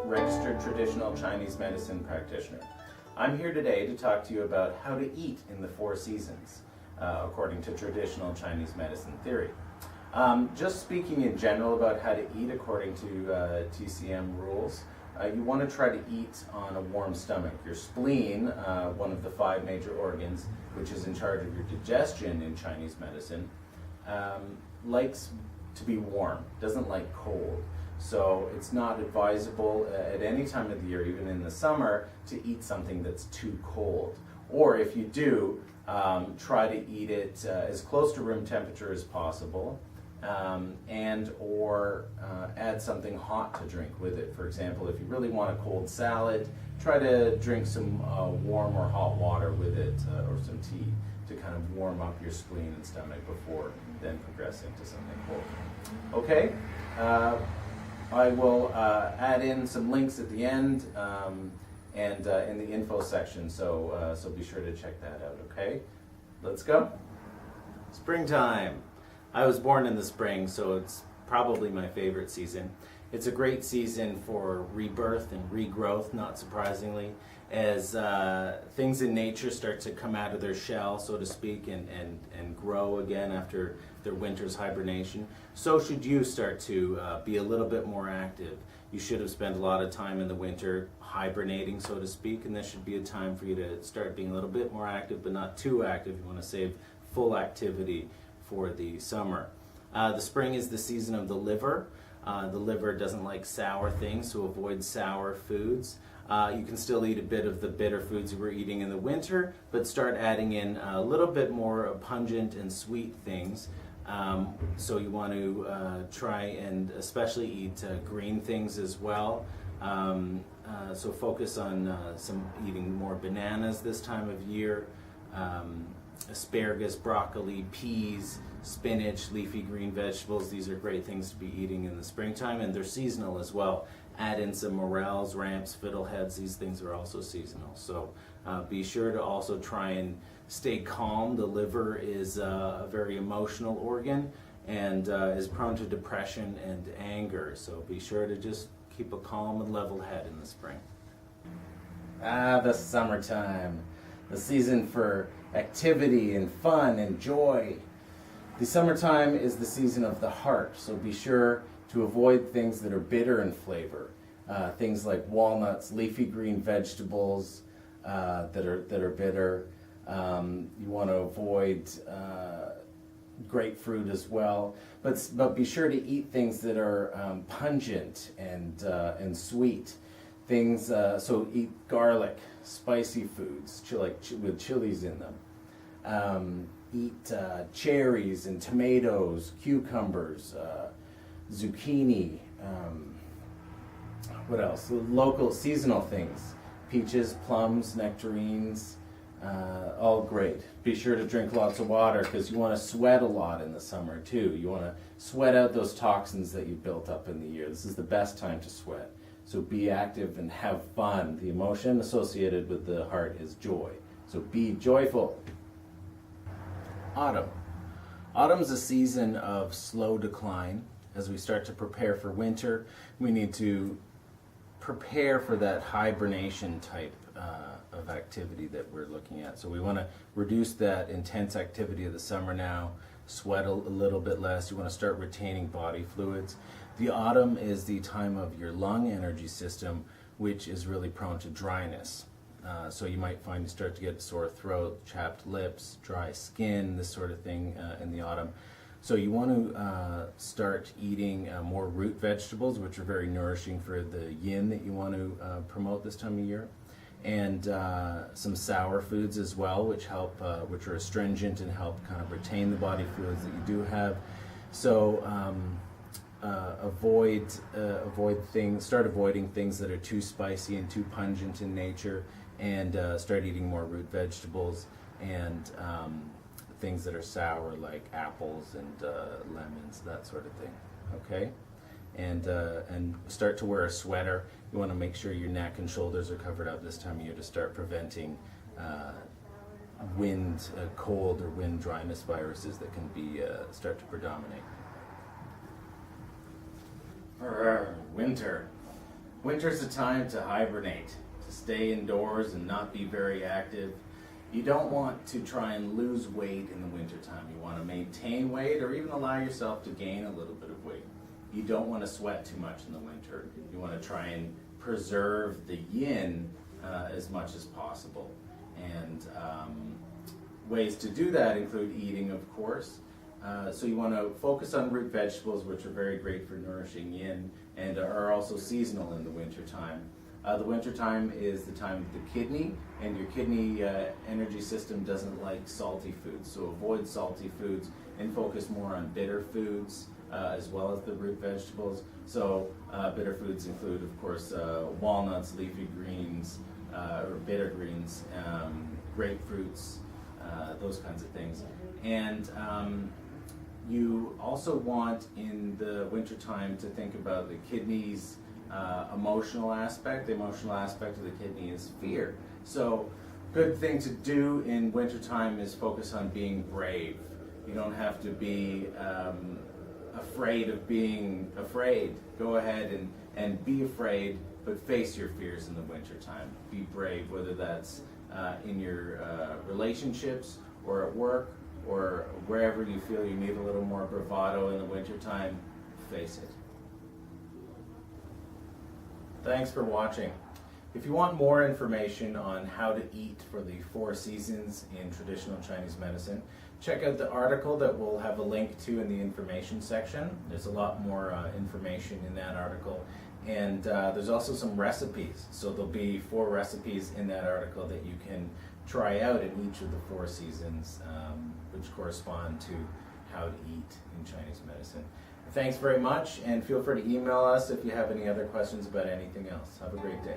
registered traditional Chinese medicine practitioner. I'm here today to talk to you about how to eat in the four seasons, according to traditional Chinese medicine theory. Just speaking in general about how to eat according to TCM rules, you want to try to eat on a warm stomach. Your spleen, one of the 5 major organs, which is in charge of your digestion in Chinese medicine, likes to be warm, doesn't like cold. So it's not advisable at any time of the year, even in the summer, to eat something that's too cold. Or if you do, try to eat it as close to room temperature as possible, and or add something hot to drink with it. For example, if you really want a cold salad, try to drink some warm or hot water with it, or some tea, to kind of warm up your spleen and stomach before then progressing to something cold. Okay, I will add in some links at the end and in the info section, so be sure to check that out, okay? Let's go. Springtime. I was born in the spring, so it's probably my favorite season. It's a great season for rebirth and regrowth, not surprisingly, as things in nature start to come out of their shell, so to speak, and grow again after their winter's hibernation. So should you start to be a little bit more active. You should have spent a lot of time in the winter hibernating, so to speak, and this should be a time for you to start being a little bit more active, but not too active. You want to save full activity for the summer. The spring is the season of the liver. The liver doesn't like sour things, so avoid sour foods. You can still eat a bit of the bitter foods you were eating in the winter, but start adding in a little bit more pungent and sweet things. So you want to try and especially eat green things as well. So focus on eating more bananas this time of year. Asparagus, broccoli, peas, spinach, leafy green vegetables. These are great things to be eating in the springtime, and they're seasonal as well. Add in some morels, ramps, fiddleheads. These things are also seasonal. So be sure to also try and stay calm. The liver is a very emotional organ and is prone to depression and anger. So be sure to just keep a calm and level head in the spring. The summertime. The season for activity and fun and joy. The summertime is the season of the heart, so be sure to avoid things that are bitter in flavor. Things like walnuts, leafy green vegetables that are bitter. You want to avoid grapefruit as well, but be sure to eat things that are pungent and sweet. Things so eat garlic, spicy foods, with chilies in them. Eat cherries and tomatoes, cucumbers, zucchini. What else? Local seasonal things: peaches, plums, nectarines. All great. Be sure to drink lots of water, because you want to sweat a lot in the summer too. You want to sweat out those toxins that you built up in the year. This is the best time to sweat. So be active and have fun. The emotion associated with the heart is joy. So be joyful. Autumn. Autumn's a season of slow decline. As we start to prepare for winter, we need to prepare for that hibernation type of activity that we're looking at. So we want to reduce that intense activity of the summer now, sweat a little bit less. You want to start retaining body fluids. The autumn is the time of your lung energy system, which is really prone to dryness. So you might find you start to get a sore throat, chapped lips, dry skin, this sort of thing in the autumn. So you want to start eating more root vegetables, which are very nourishing for the yin that you want to promote this time of year, and some sour foods as well, which are astringent and help kind of retain the body fluids that you do have. So start avoiding things that are too spicy and too pungent in nature, and start eating more root vegetables and things that are sour, like apples and lemons, that sort of thing. Okay, and start to wear a sweater. You want to make sure your neck and shoulders are covered up this time of year to start preventing cold or wind dryness viruses that can start to predominate. Winter. Winter's a time to hibernate, to stay indoors and not be very active. You don't want to try and lose weight in the wintertime. You want to maintain weight or even allow yourself to gain a little bit of weight. You don't want to sweat too much in the winter. You want to try and preserve the yin as much as possible. And ways to do that include eating, of course. So you want to focus on root vegetables, which are very great for nourishing yin and are also seasonal in the wintertime. The wintertime is the time of the kidney, and your kidney energy system doesn't like salty foods. So avoid salty foods and focus more on bitter foods as well as the root vegetables. So bitter foods include, of course, walnuts, leafy greens, or bitter greens, grapefruits, those kinds of things. And you also want in the wintertime to think about the kidneys' emotional aspect. The emotional aspect of the kidney is fear. So good thing to do in wintertime is focus on being brave. You don't have to be afraid of being afraid. Go ahead and be afraid, but face your fears in the wintertime. Be brave, whether that's in your relationships or at work or wherever you feel you need a little more bravado in the wintertime, face it. Thanks for watching. If you want more information on how to eat for the 4 seasons in traditional Chinese medicine, check out the article that we'll have a link to in the information section. There's a lot more information in that article. And there's also some recipes. So there'll be 4 recipes in that article that you can try out in each of the 4 seasons, which correspond to how to eat in Chinese medicine. Thanks very much, and feel free to email us if you have any other questions about anything else. Have a great day.